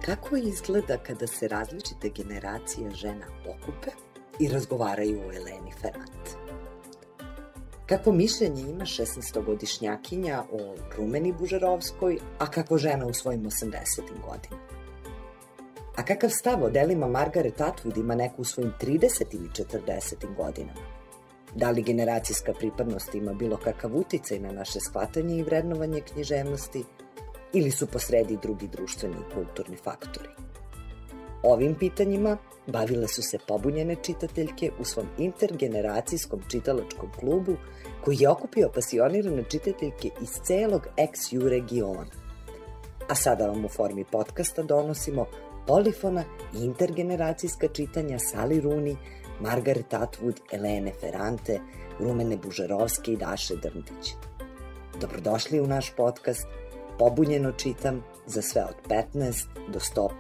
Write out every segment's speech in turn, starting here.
Kako izgleda kada se različite generacije žena okupe i razgovaraju o Eleni Ferrante? Kako mišljenje ima 16-godišnjakinja o Rumeni Bužarovskoj, a kako žena u svojim 80. godinama? A kakav stav o delima Margaret Atwood ima neko u svojim 30. ili 40. godinama? Da li generacijska pripadnost ima bilo kakav uticaj na naše shvatanje i vrednovanje književnosti, ili su posredi drugi društveni i kulturni faktori? Ovim pitanjima bavile su se pobunjene čitateljke u svom intergeneracijskom čitalačkom klubu koji je okupio pasionirane čitateljke iz celog ex-ju regiona. A sada vam u formi podcasta donosimo polifona i intergeneracijska čitanja Sally Rooney, Margaret Atwood, Elene Ferrante, Rumene Bužarovske i Daše Drndić. Dobrodošli u naš podcast Pobunjeno čitam za sve od 15 do 115.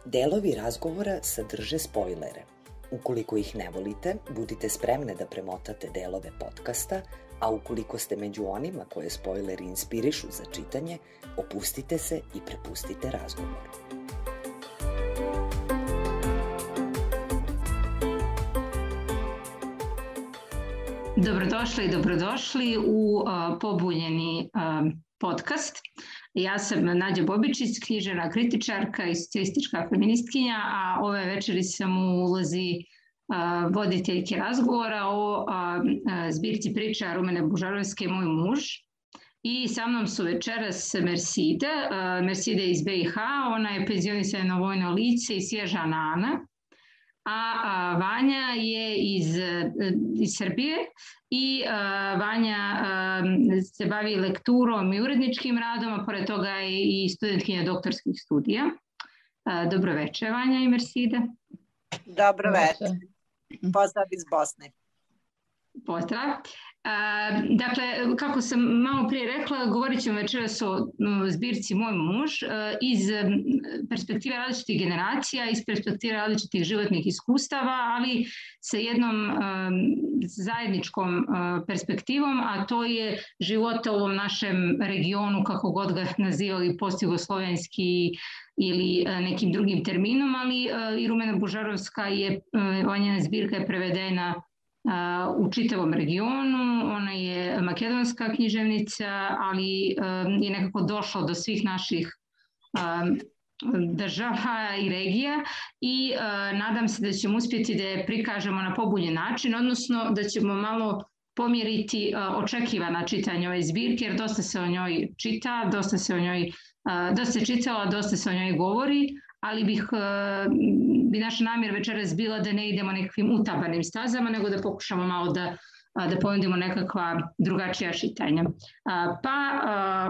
Delovi razgovora sadrže spojlere. Ukoliko ih ne volite, budite spremne da premotate delove podcasta, a ukoliko ste među onima koje spojleri inspirišu za čitanje, opustite se i prepustite razgovor. Dobrodošli u Pobunjeni podcast. Ja sam Nađa Bobičić, književna kritičarka i socijalistička feministkinja, a ove večeri sam u ulozi voditeljke razgovora o zbirci priča Rumene Bužarovske Moj muž. I sa mnom su večeras Merside iz BiH, ona je penzionisano vojno lice i svježa Ana. A Vanja je iz Srbije i Vanja se bavi lekturom i uredničkim radom, a pored toga je i studentkinja doktorskih studija. Dobro večer, Vanja i Merside. Dobro večer. Pozdrav iz Bosne. Pozdrav. Dakle, kako sam malo prije rekla, govorit ćemo večeras o zbirci Moj muž iz perspektive različitih generacija, iz perspektive različitih životnih iskustava, ali sa jednom zajedničkom perspektivom, a to je života u ovom našem regionu, kako god ga nazivali, postjugoslovenski ili nekim drugim terminom, ali i Rumena Bužarovska njena zbirka je prevedena u čitavom regionu. Ona je makedonska književnica, ali je nekako došla do svih naših država i regija i nadam se da ćemo uspjeti da je prikažemo na pobunjen način, odnosno da ćemo malo pomjeriti očekivana čitanja ove zbirke, jer dosta se o njoj čita, dosta se čitala, dosta se o njoj govori, ali bi naša namjera večeras bila da ne idemo nekakvim utabanim stazama, nego da pokušamo malo da ponudimo nekakva drugačija čitanja.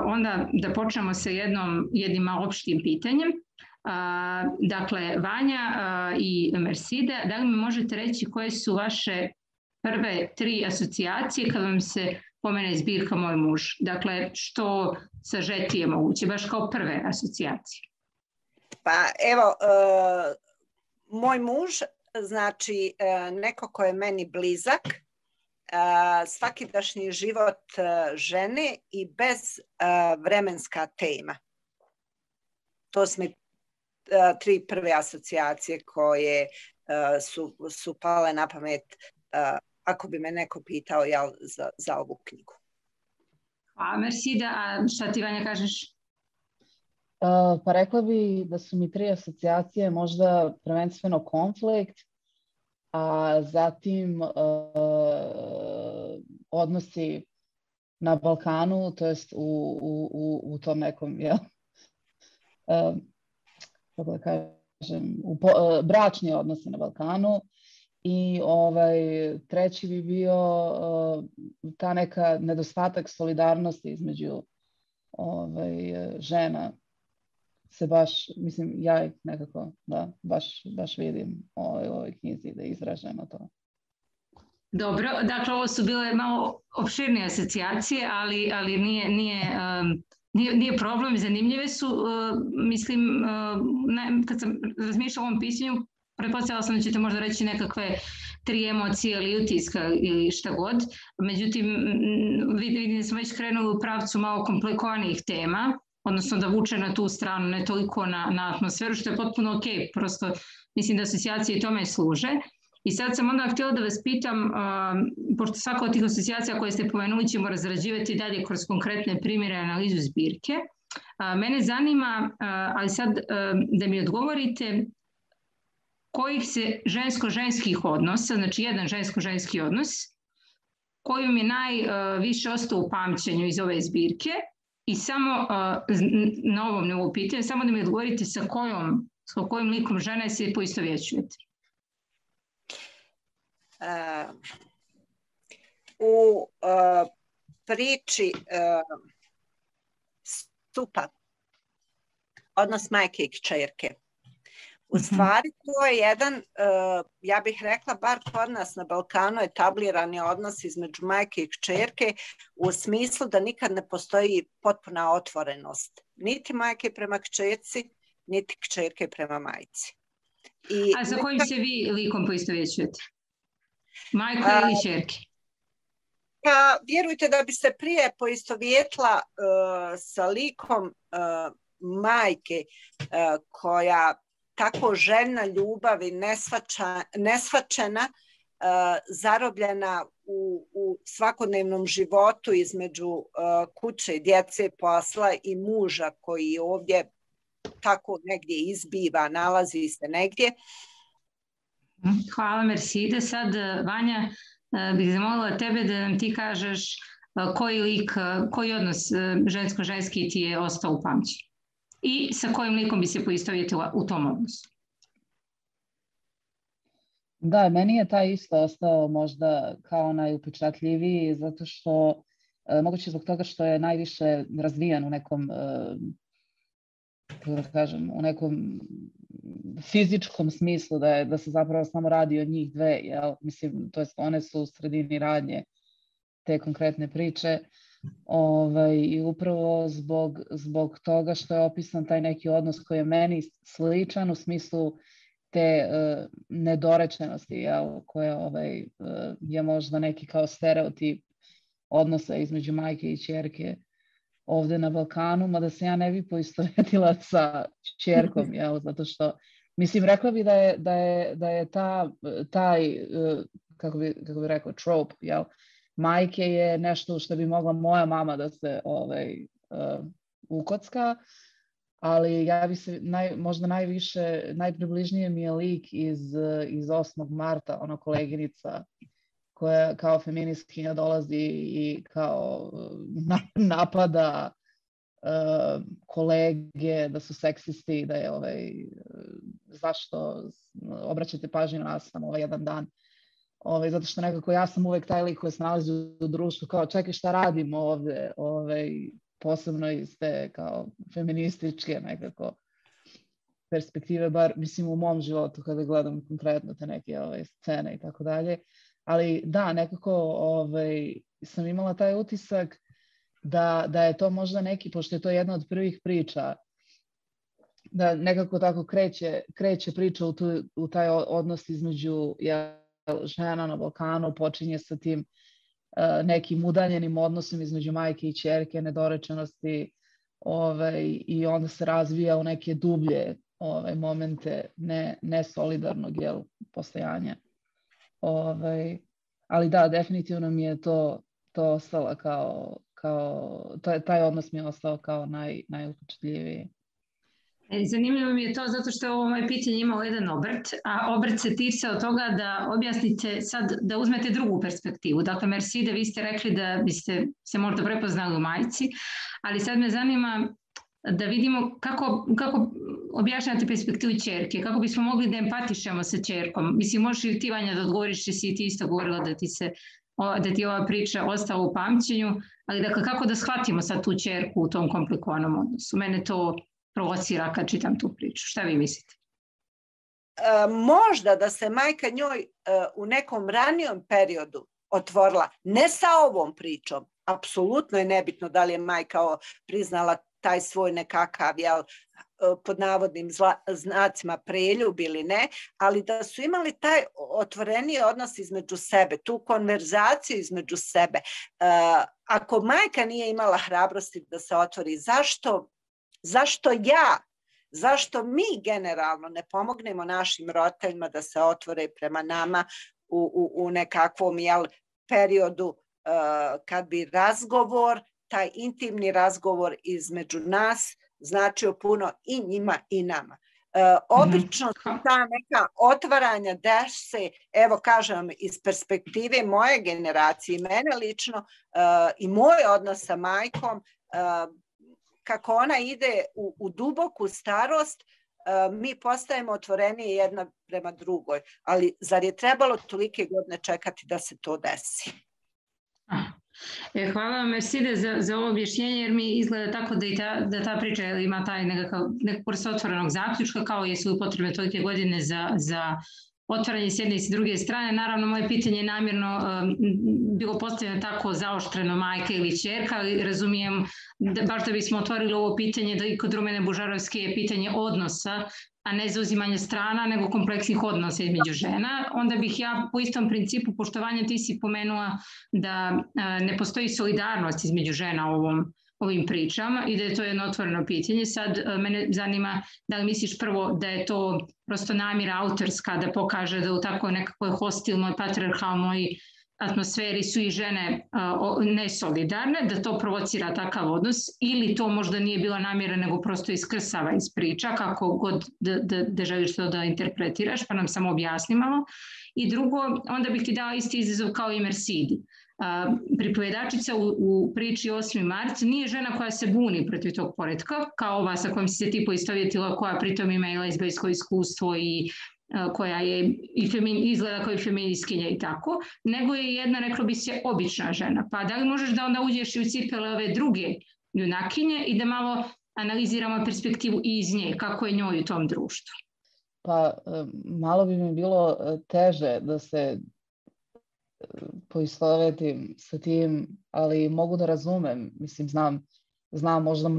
Onda da počnemo sa jednim malo opštim pitanjem. Dakle, Vanja i Merside, da li mi možete reći koje su vaše prve 3 asocijacije kad vam se pomene zbirka Moj muž? Dakle, što sažetije moguće, baš kao prve asocijacije. Pa evo, moj muž znači neko ko je meni blizak, svakidašnji život žene i bez vremenska tema. To su mi 3 prve asocijacije koje su pale na pamet ako bi me neko pitao za ovu knjigu. Hvala, Mersida. A šta ti, Vanja, kažeš? Pa rekla bi da su mi 3 asocijacije, možda prvenstveno konflikt, a zatim odnosi na Balkanu, to jest u tom nekom, kako da kažem, bračni odnosi na Balkanu. I treći bi bio ta neka nedostatak solidarnosti između žena. Se baš, mislim, ja ih nekako, da, baš vidim u ovoj knjizi da je izraženo to. Dobro, dakle, ovo su bile malo opširnije asocijacije, ali nije problem, zanimljive su. Mislim, kad sam razmišljala o ovom pitanju, pretpostavila sam da ćete možda reći nekakve 3 emocije ili utiska ili šta god. Međutim, vidim da smo već krenuli u pravcu malo komplikovanijih tema, odnosno da vuče na tu stranu, ne toliko na atmosferu, što je potpuno ok, prosto mislim da asocijacije i tome služe. I sad sam onda htjela da vas pitam, pošto svaka od tih asocijacija koje ste pomenuli ćemo razrađivati dalje kroz konkretne primjere analizu zbirke, mene zanima, ali sad da mi odgovorite, kojih se žensko-ženskih odnosa, znači jedan žensko-ženski odnos, koji mi je najviše ostao u pamćenju iz ove zbirke i samo na ovom nivou pitanja, samo da mi odgovorite sa kojim likom žene se poistovjećujete. U priči stupa odnos majke i kćerke. U stvari to je jedan, ja bih rekla, bar kod nas na Balkanu etablirani odnos između majke i kćerke u smislu da nikad ne postoji potpuna otvorenost. Niti majke prema kćerci, niti kćerke prema majci. A sa kojim se vi likom poistovjećujete? Majka ili kćerke? Pa vjerujte da bi se prije poistovjetila sa likom majke koja tako željna ljubavi, nesvačena, zarobljena u svakodnevnom životu između kuće i djece, posla i muža koji je ovdje tako negdje izbiva, nalazi se negdje. Hvala, Merside. Sad, Vanja, bih zamolila tebe da nam ti kažeš koji odnos žensko-ženski ti je ostao u pamćenju i sa kojim likom bi se poistovjetila u tom odnosu. Da, meni je taj isto ostao možda kao najupečatljiviji, zato što, moguće zbog toga što je najviše razvijan u nekom, kako da kažem, u nekom fizičkom smislu, da se zapravo samo radi o njih dve, jel? Mislim, to jest one su u sredini radnje te konkretne priče. I upravo zbog toga što je opisan taj neki odnos koji je meni sličan u smislu te nedorečenosti, jel, koja je možda neki kao stereotip odnosa između majke i ćerke ovde na Balkanu, mada se ja ne bi poistovjetila sa ćerkom, jel, zato što, mislim, rekla bi da je taj, kako bi rekao, trope, jel, majke je nešto što bi mogla moja mama da se ukocka, ali ja bi se možda najpribližnije mi je lik iz 8. marta, ona koleginica koja kao feministkinja dolazi i kao napada kolege da su seksisti, da je zašto obraćate pažnju na nas samo jedan dan. Zato što nekako ja sam uvek taj lik koji se nalazi u društvu kao čekaj šta radimo ovde, posebno iz te kao feminističke nekako perspektive, bar mislim u mom životu kada gledam konkretno te neke scene i tako dalje. Ali da, nekako sam imala taj utisak da je to možda neki, pošto je to jedna od prvih priča, da nekako tako kreće priča u taj odnos između žena na Balkanu, počinje sa tim nekim udaljenim odnosom između majke i ćerke, nedorečenosti, i onda se razvija u neke dublje momente nesolidarnog postojanja. Ali da, definitivno mi je to ostalo taj odnos mi je ostao kao najupečatljiviji. Zanimljivo mi je to zato što ovo moje pitanje imalo jedan obrt, a obrt se tiče od toga da objasnite sad, da uzmete drugu perspektivu. Dakle, Merside, vi ste rekli da biste se možda prepoznali u majci, ali sad me zanima da vidimo kako objašnjate perspektivu ćerke, kako bismo mogli da empatišemo sa ćerkom. Mislim, možeš li ti, Vanja, da odgovoriš, si ti isto govorila da ti ova priča ostala u pamćenju, ali dakle, kako da shvatimo sad tu ćerku u tom komplikovanom odnosu? Mene to provocira kad čitam tu priču. Šta vi mislite? Možda da se majka njoj u nekom ranijom periodu otvorila, ne sa ovom pričom, apsolutno je nebitno da li je majka priznala taj svoj nekakav pod navodnim znacima preljub ili ne, ali da su imali taj otvoreniji odnos između sebe, tu konverzaciju između sebe. Ako majka nije imala hrabrosti da se otvori, zašto mi generalno ne pomognemo našim roditeljima da se otvore prema nama u nekakvom periodu kad bi razgovor, taj intimni razgovor između nas značio puno i njima i nama. Obično ta neka otvaranja dese, evo kažem, iz perspektive moje generacije, mene lično i moj odnos sa majkom, kako ona ide u duboku starost, mi postajemo otvoreniji jedna prema drugoj. Ali zar je trebalo tolike godine čekati da se to desi? Hvala vam, Merside, za ovo objašnjenje, jer mi izgleda tako da ta priča ima taj nekako vrst otvorenog zaključka, kao jesu potrebne tolike godine za otvaranje s jedne i s druge strane. Naravno, moje pitanje je namjerno bilo postavljeno tako zaoštreno majka ili ćerka, ali razumijem baš da bismo otvorili ovo pitanje da i kod Rumene Bužarovske je pitanje odnosa, a ne zauzimanje strana, nego kompleksnih odnosa između žena. Onda bih ja po istom principu poštovanja, ti si pomenula da ne postoji solidarnost između žena u ovim pričama i da je to jedno otvoreno pitanje. Sad mene zanima da li misliš prvo da je to prosto namjera autorska da pokaže da u takvoj nekakvoj hostilnoj, patriarhalnoj atmosferi su i žene nesolidarne, da to provocira takav odnos, ili to možda nije bila namjera nego prosto iskrsava iz priča, kako god da želiš to da interpretiraš, pa nam samo objasni malo. I drugo, onda bih ti dala isti izazov kao i Mersidi. Pripovedačica u priči 8. mart nije žena koja se buni protiv tog poretka, kao ova sa kojom si se ti poistovjetila, koja pritom ima i lezbijsko iskustvo i koja je izgleda kao i feministkinja i tako, nego je jedna, reklo bi se, obična žena. Pa da li možeš da onda uđeš i u cipele ove druge junakinje i da malo analiziramo perspektivu i iz nje, kako je njoj u tom društvu? Pa malo bi mi bilo teže da se poistovetim sa tim, ali mogu da razumem. Mislim, znam možda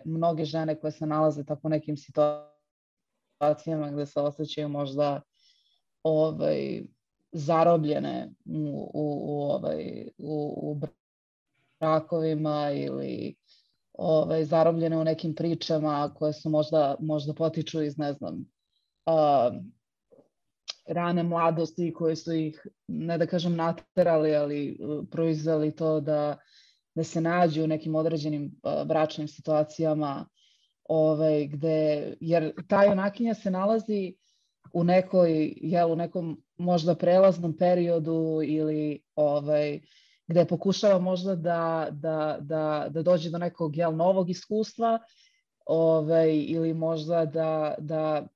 mnoge žene koje se nalaze tako nekim situacijama gde se osjećaju možda zarobljene u brakovima ili zarobljene u nekim pričama koje su možda potiču iz, ne znam, rane mladosti koje su ih, ne da kažem naterali, ali proizveli to da se nađu u nekim određenim bračnim situacijama, jer ta junakinja se nalazi u nekom možda prelaznom periodu ili gde pokušava možda da dođe do nekog novog iskustva, ili možda da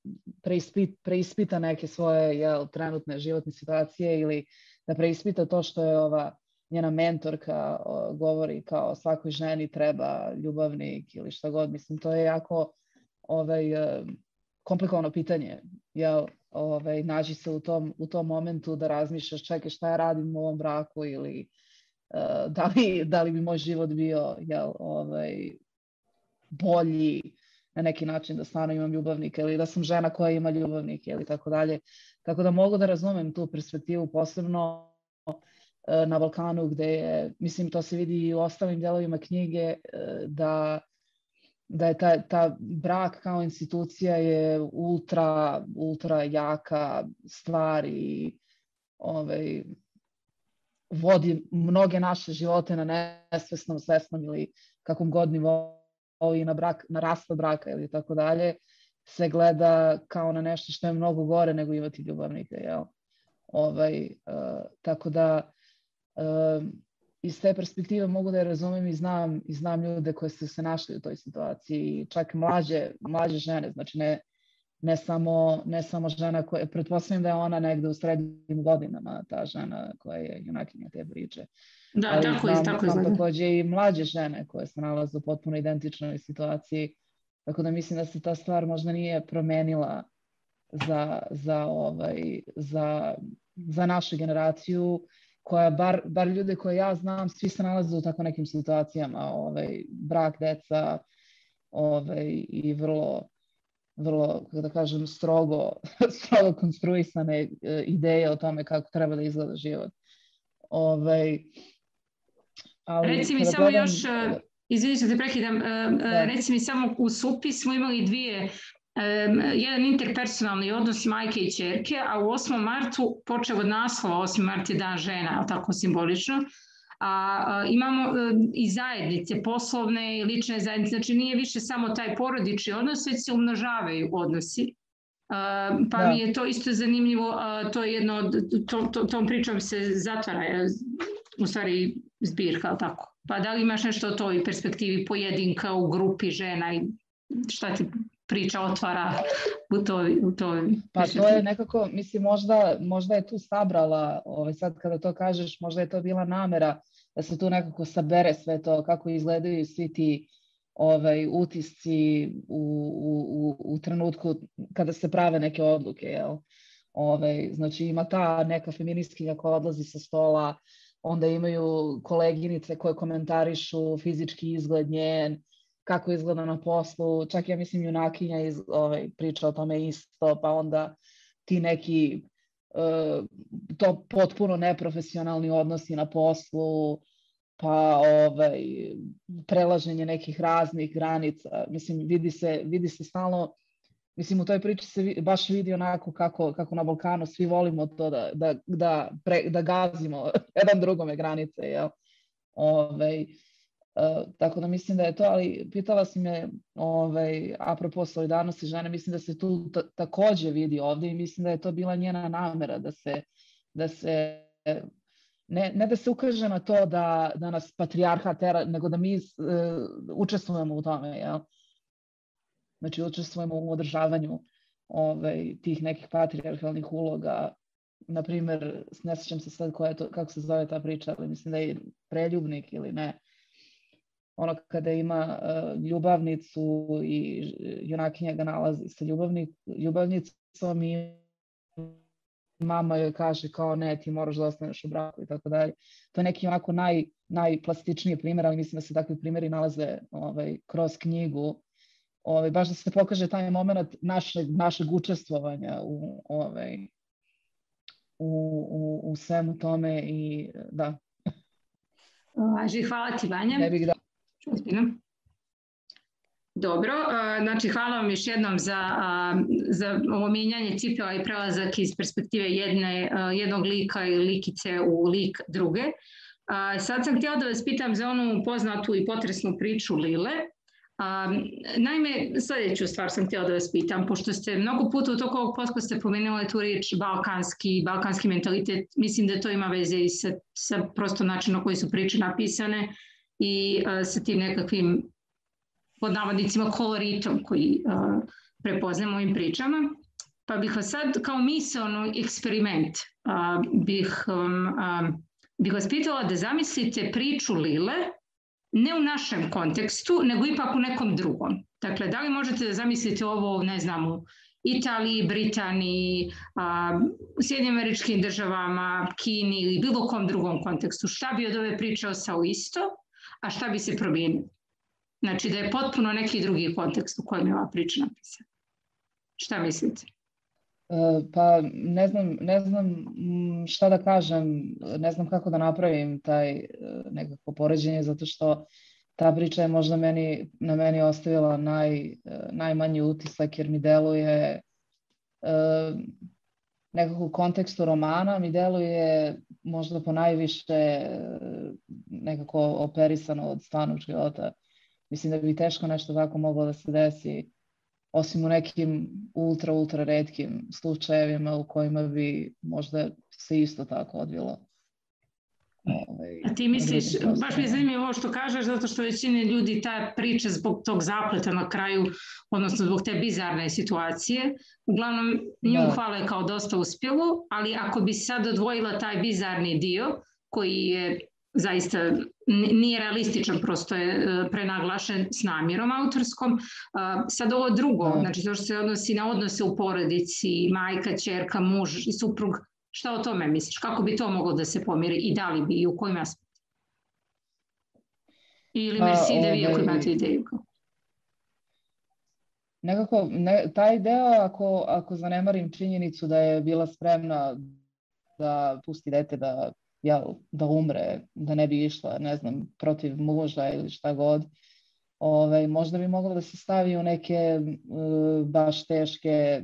preispita neke svoje trenutne životne situacije ili da preispita to što je ova njena mentorka govori kao svakoj ženi treba ljubavnik ili šta god. Mislim, to je jako komplikovano pitanje. Naći se u tom momentu da razmišljaš, čekaj, šta ja radim u ovom braku ili da li bi moj život bio bolji na neki način da stvarno imam ljubavnika ili da sam žena koja ima ljubavnike ili tako dalje. Tako da mogu da razumem tu perspektivu, posebno na Balkanu gde je, mislim, to se vidi i u ostalim delovima knjige, da je ta brak kao institucija je ultra jaka stvar i vodi mnoge naše živote na nesvesnom, svesnom ili kakvom god nivou i na raspad braka ili tako dalje, se gleda kao na nešto što je mnogo gore nego imati ljubavnika, jel? Tako da iz te perspektive mogu da je razumem i znam ljude koji su se našli u toj situaciji, čak mlađe žene, znači ne samo žena koja, pretpostavljam da je ona negde u srednjim godinama, ta žena koja je junakinja te priče. Da, ali tako znam takođe i mlađe žene koje se nalaze u potpuno identičnoj situaciji, tako da mislim da se ta stvar možda nije promenila za našu generaciju, koja bar ljude koje ja znam, svi se nalaze u tako nekim situacijama, brak, deca, i vrlo, kako da kažem, strogo konstruisane ideje o tome kako treba da izgleda život. Ali reci mi samo još, izvini što te prekidam, reci mi samo u SUPI smo imali jedan interpersonalni odnos majke i ćerke, a u 8. martu, počeo od naslova, 8. mart je dan žena, tako simbolično, a imamo i zajednice, poslovne i lične zajednice, znači nije više samo taj porodični odnos, već se umnožavaju odnosi. Pa mi je to isto zanimljivo, to je jedno, tom pričom se zatvara, u stvari zbirka, ali tako. Pa da li imaš nešto o toj perspektivi pojedinka u grupi žena i šta ti priča otvara u toj Pa to je nekako, mislim, možda je tu sabrala, sad kada to kažeš, možda je to bila namera da se tu nekako sabere sve to, kako izgledaju svi ti utisci u trenutku kada se prave neke odluke, jel? Znači ima ta neka feministkinja koja odlazi sa stola, onda imaju koleginice koje komentarišu fizički izgled njen, kako izgleda na poslu, čak ja mislim junakinja priča o tome isto, pa onda ti neki to potpuno neprofesionalni odnosi na poslu, pa prelaženje nekih raznih granica. Mislim, vidi se stalno, mislim, u toj priči se baš vidi onako kako na Balkanu svi volimo to da gazimo jedan drugome granice, jel? Tako da mislim da je to, ali pitala si me apropo solidarnosti žene, mislim da se tu takođe vidi ovde i mislim da je to bila njena namera da se ne da se ukaže na to da nas patrijarhat tera, nego da mi učestvujemo u tome, jel? Znači učestvujemo u održavanju tih nekih patrijarhalnih uloga. Naprimer, ne sjećam se sad kako se zove ta priča, ali mislim da je Preljubnik ili ne. Ono kada ima ljubavnicu i junakinja ga nalazi sa ljubavnicom i mama joj kaže kao ne, ti moraš da ostaneš u braku i tako dalje. To je neki onako najplastičniji primjer, ali mislim da se takvi primjeri nalaze kroz knjigu. Baš da se pokaže taj moment našeg učestvovanja u svemu tome i da. Hvala ti, Vanja. Dobro, znači hvala vam još jednom za ovo mijenjanje cipela i prelazak iz perspektive jednog lika ili likice u lik druge. Sad sam htjela da vas pitam za onu poznatu i potresnu priču Lile. Naime, sljedeću stvar sam htjela da vas pitam, pošto ste mnogo puta u toku ovog podcasta pomenuli tu riječ balkanski mentalitet, mislim da to ima veze i sa prosto načinom na koji su priče napisane i sa tim nekakvim pod navodnicima koloritom koji prepoznamo ovim pričama. Pa bih vas sad kao misaoni eksperiment bih vas pitala da zamislite priču Lile ne u našem kontekstu, nego ipak u nekom drugom. Dakle, da li možete da zamislite ovo, ne znam, u Italiji, Britaniji, u Sjedinjenim Američkim Državama, Kini ili bilo kom drugom kontekstu? Šta bi od ove priče ostalo isto, a šta bi se promijenilo? Znači da je potpuno neki drugi kontekst u kojem je ova priča napisana. Šta mislite? Pa ne znam šta da kažem, ne znam kako da napravim taj nekako poređenje, zato što ta priča je možda na meni ostavila najmanji utisak, jer mi deluje nekako u kontekstu romana, mi deluje možda po najviše nekako operisano od stvarnog života. Mislim da bi teško nešto tako moglo da se desi, osim u nekim ultra retkim slučajevima u kojima bi možda se isto tako odvilo. A ti misliš, baš mi je zanimljivo ovo što kažeš, zato što većini ljudi ta priča zbog tog zapleta na kraju, odnosno zbog te bizarne situacije, uglavnom nju hvale kao dosta uspjelu, ali ako bi sad odvojila taj bizarni dio koji je zaista nije realističan, prosto je prenaglašen s namjerom autorskom. Sad ovo drugo, znači to što se odnosi na odnose u porodici, majka, ćerka, muž i suprug, šta o tome misliš? Kako bi to moglo da se pomiri i da li bi i u kojim aspektima? Ili merci de vi ako imate ideju? nekako taj deo, ako zanemarim činjenicu da je bila spremna da pusti dete da umre, da ne bi išla, ne znam, protiv muža ili šta god, možda bi moglo da se stavi u neke baš teške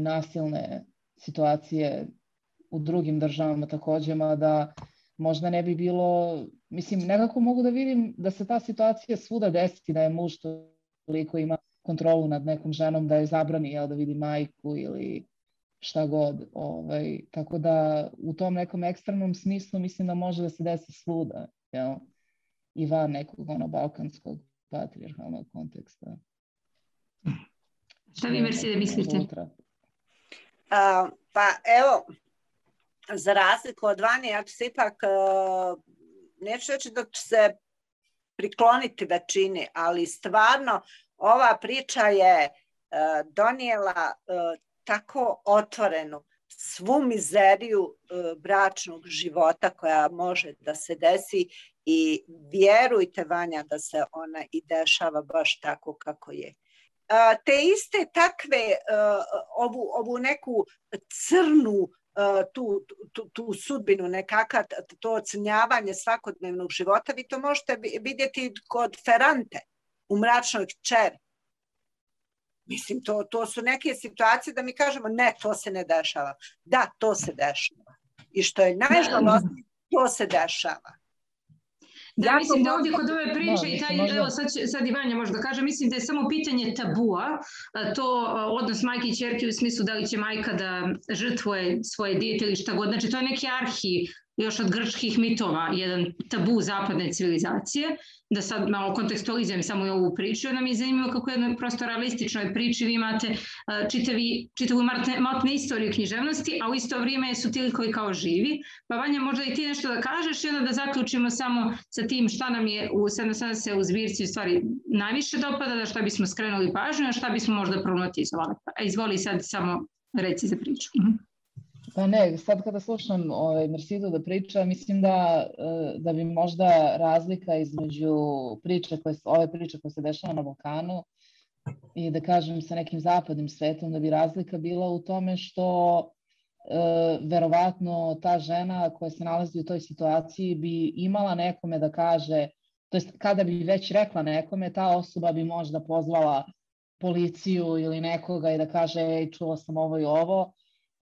nasilne situacije u drugim državama takođe, da možda ne bi bilo, mislim, nekako mogu da vidim da se ta situacija svuda desi, da je muž toliko ima kontrolu nad nekom ženom da je zabrani da vidi majku ili šta god. Tako da u tom nekom ekstremnom smislu mislim da može da se desi svuda, i van nekog balkanskog patrijarhalnog konteksta. Šta vi Merside mislite? Pa evo, za razliku od Vanje, ja ću se ipak, neću reći da ću se prikloniti većini, ali stvarno ova priča je donijela tako otvorenu svu mizeriju bračnog života koja može da se desi i vjerujte Vanja da se ona i dešava baš tako kako je. Te iste takve, ovu neku crnu tu sudbinu, nekakav to ocenjavanje svakodnevnog života, vi to možete vidjeti kod Ferrante u Mračnoj kćeri. Mislim, to su neke situacije da mi kažemo ne, to se ne dešava. Da, to se dešava. I što je najžalostnije, to se dešava. Da, mislim da ovdje kod ove priče i taj, evo sad i Vanja možda kaže, mislim da je samo pitanje tabua, to odnos majke i ćerke u smislu da li će majka da žrtvuje svoje dijete ili šta god, znači to je neki arhi još od grčkih mitova, jedan tabu zapadne civilizacije, da sad malo kontekstualizujem samo i ovu priču, nam je zanimljivo kako u jednoj prosto realističnoj priči vi imate čitavu matne istoriju književnosti, a u isto vrijeme su ti likovi kao živi. Pa Vanja, možda i ti nešto da kažeš i onda da zaključimo samo sa tim šta nam je sada se u zbirci u stvari najviše dopada, da šta bismo skrenuli pažnju, a šta bismo možda problematizovali. Izvoli sad samo reci za priču. Pa ne, sad kada slušam Mersidu da priča, mislim da bi možda razlika između ove priče koje se dešava na Balkanu i da kažem sa nekim zapadnim svetom, da bi razlika bila u tome što verovatno ta žena koja se nalazi u toj situaciji bi imala nekome da kaže, to jest kada bi već rekla nekome, ta osoba bi možda pozvala policiju ili nekoga i da kaže ej, čula sam ovo i ovo,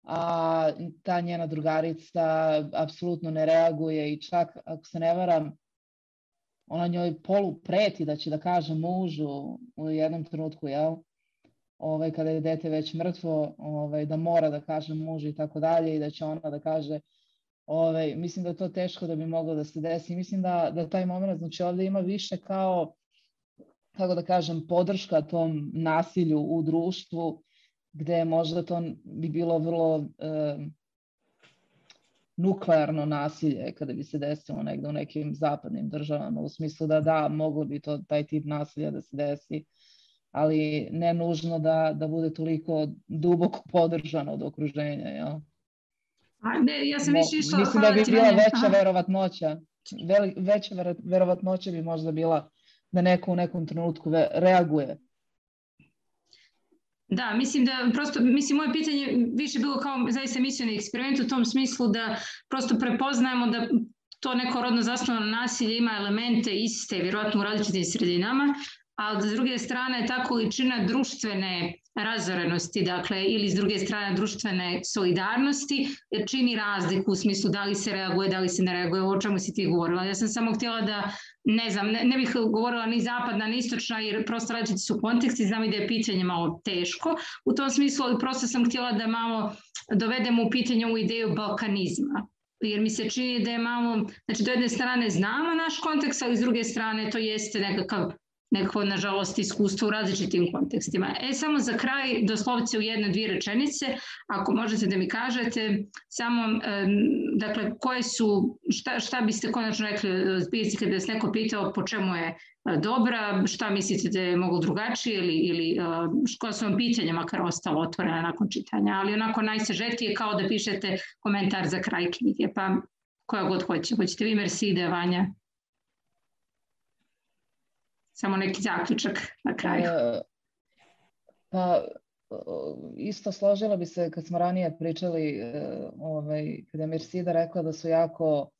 a ta njena drugarica apsolutno ne reaguje i čak, ako se ne varam, ona njoj polu preti da će da kaže mužu u jednom trenutku, kada je dete već mrtvo, da mora da kaže mužu i tako dalje i da će ona da kaže, mislim da je to teško da bi moglo da se desi. Mislim da taj moment, znači ovdje ima više kao, kako da kažem, podrška tom nasilju u društvu, gde možda to bi bilo vrlo nuklearno nasilje kada bi se desilo negde u nekim zapadnim državama, u smislu da moglo bi to taj tip nasilja da se desi, ali ne nužno da bude toliko duboko podržano od okruženja. Ja sam više išla... Mislim da bi bila veća verovatnoća. Veća verovatnoća bi možda bila da neko u nekom trenutku reaguje. Da, mislim da prosto, moje pitanje više bilo kao zaista misleni eksperiment u tom smislu da prosto prepoznajemo da to neko rodno zasnovano nasilje ima elemente iste, vjerojatno u različitim sredinama, ali s druge strane ta količina društvene razorenosti, dakle, ili s druge strane društvene solidarnosti, čini razliku u smislu da li se reaguje, da li se ne reaguje, o čemu si ti govorila. Ja sam samo htjela da, ne znam, ne bih govorila ni zapadna, ni istočna, jer prosto različiti su konteksti, znam i da je pitanje malo teško u tom smislu, ali prosto sam htjela da malo dovedemo u pitanje ovu ideju balkanizma. Jer mi se čini da je malo, znači do jedne strane znamo naš kontekst, ali s druge strane to jeste nekako, nažalost, iskustvo u različitim kontekstima. Samo za kraj, doslovce u jedne, dvije rečenice, ako možete da mi kažete, samo, dakle, koje su, šta biste konačno rekli zbirci kada vas neko pitao po čemu je dobra, šta mislite da je moglo drugačije ili koja su vam pitanja makar ostalo otvorena nakon čitanja, ali onako najsažetije kao da pišete komentar za kraj knjige, pa koja god hoće. Hoćete vi, Merside, Vanja? Samo neki zaključak na kraju. Pa isto složila bi se kad smo ranije pričali, kada je Mirsida rekla da su jako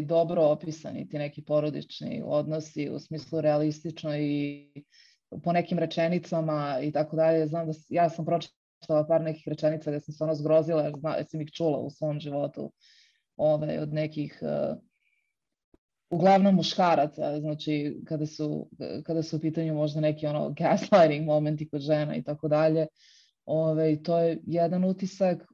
dobro opisani ti neki porodični odnosi u smislu realistično i po nekim rečenicama i tako dalje. Znam da ja sam pročitala par nekih rečenica gde sam se zgrozila, jer sam ih čula u svom životu od nekih uglavnom muškaraca, znači kada su u pitanju možda neki gaslighting momenti kod žena i tako dalje. To je jedan utisak,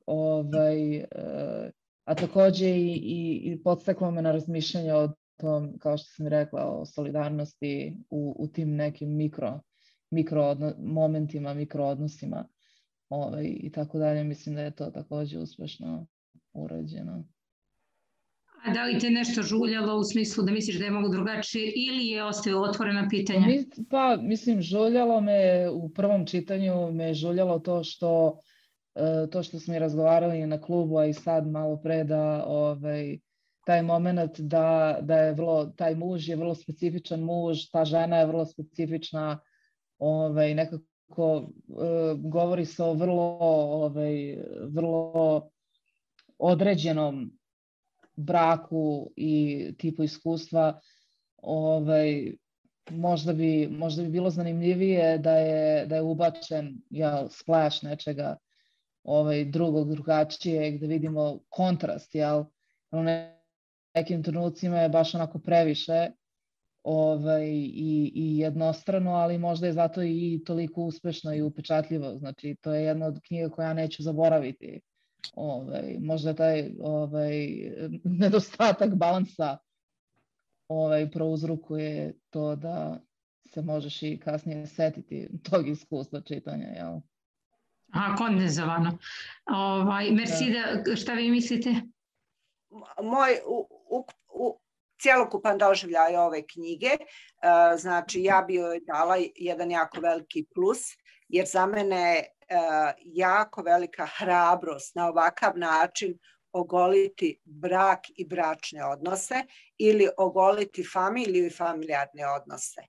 a takođe i podstaklo me na razmišljanje o tom, kao što sam rekla, o solidarnosti u tim nekim mikro momentima, mikroodnosima i tako dalje. Mislim da je to takođe uspešno urađeno. A da li te nešto žuljalo u smislu da misliš da je mogu drugačije ili je ostavilo otvorena pitanja? Pa, mislim, žuljalo me u prvom čitanju, me žuljalo to što smo i razgovarali na klubu, a i sad malo pre da taj moment da je taj muž je vrlo specifičan muž, ta žena je vrlo specifična, nekako govori se o vrlo određenom braku i tipu iskustva. Možda bi bilo zanimljivije da je ubačen splash nečega drugačijeg, da vidimo kontrast, u nekim trenucima je baš onako previše i jednostrano, ali možda je zato i toliko uspešno i upečatljivo. Znači, to je jedna od knjiga koja ja neću zaboraviti. Možda taj nedostatak balansa prouzrokuje to da se možeš i kasnije setiti tog iskustva čitanja, jel? Aha, kondenzovano. Mersida, šta vi mislite? Moj cjelokupan doživljaj ove knjige, znači ja bi joj dala jedan jako veliki plus, jer za mene jako velika hrabrost na ovakav način ogoliti brak i bračne odnose ili ogoliti familiju i familijarne odnose.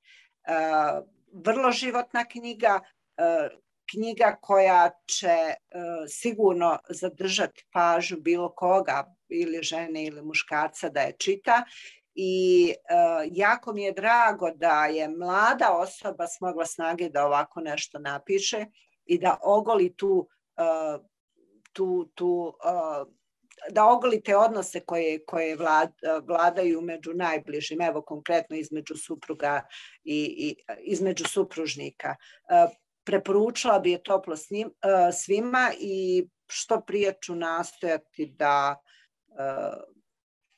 Vrlo životna knjiga, knjiga koja će sigurno zadržati pažnju bilo koga, ili žene ili muškarca da je čita. I jako mi je drago da je mlada osoba smogla snage da ovako nešto napiše i da ogoli da ogoli te odnose koje vladaju među najbližim, evo konkretno između supruga i između supružnika. Preporučila bi je toplo svima i što prije ću nastojati da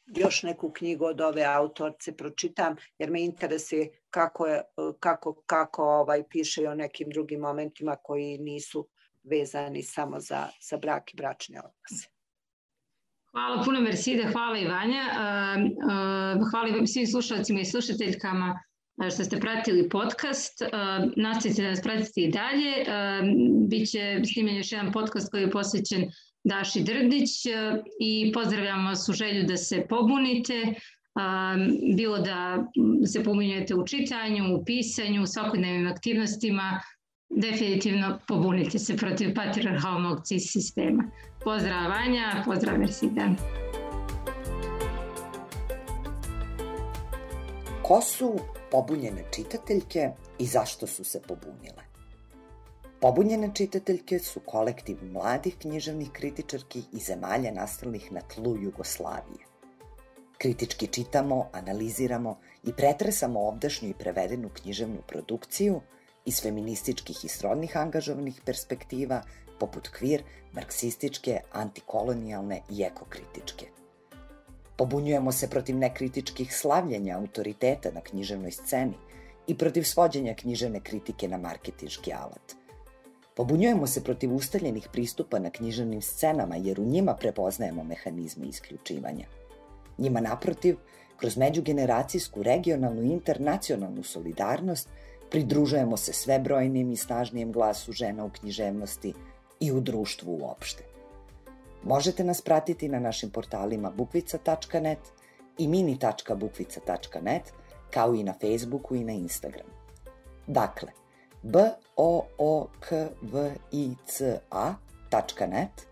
još neku knjigu od ove autorce pročitam, jer me interesuje kako piše i o nekim drugim momentima koji nisu vezani samo za brak i bračne odnose. Hvala puno Mersida, hvala i Vanja. Hvala svim slušalcima i slušateljkama što ste pratili podcast. Nastavite da nas pratite i dalje. Biće snimljen još jedan podcast koji je posvećen Daši Drdić i pozdravljam vas u želju da se pobunite, bilo da se pobunjujete u čitanju, u pisanju, u svakodnevnim aktivnostima. Definitivno pobunite se protiv patrijarhalnog sistema. Pozdrav Vanja, pozdrav Mersida. Ko su pobunjene čitateljke i zašto su se pobunile? Pobunjene čitateljke su kolektiv mladih književnih kritičarki iz zemalja nastalih na tlu Jugoslavije. Kritički čitamo, analiziramo i pretresamo ovdašnju i prevedenu književnu produkciju iz feminističkih i srodnih angažovanih perspektiva, poput kvir, marksističke, antikolonijalne i ekokritičke. Pobunjujemo se protiv nekritičkih slavljenja autoriteta na književnoj sceni i protiv svođenja književne kritike na marketinški alat. Pobunjujemo se protiv ustaljenih pristupa na književnim scenama jer u njima prepoznajemo mehanizme isključivanja. Njima naprotiv, kroz međugeneracijsku, regionalnu i internacionalnu solidarnost pridružujemo se sve brojnijem i snažnijem glasu žena u književnosti i u društvu uopšte. Možete nas pratiti na našim portalima bukvica.net i mini.bukvica.net, kao i na Facebooku i na Instagramu. Dakle, bookvica.net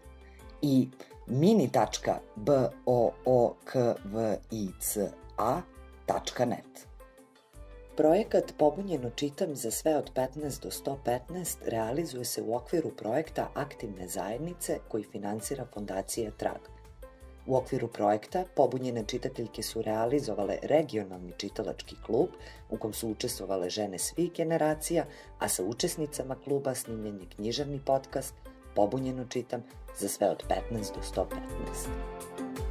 i mini.bookvica.net. Projekat Pobunjeno čitam za sve od 15 do 115 realizuje se u okviru projekta Aktivne zajednice koji finansira Fondacija Trag. U okviru projekta Pobunjene čitateljke su realizovale regionalni čitalački klub u kom su učestvovale žene svih generacija, a sa učesnicama kluba snimljen je književni podcast Pobunjeno čitam za sve od 15 do 115.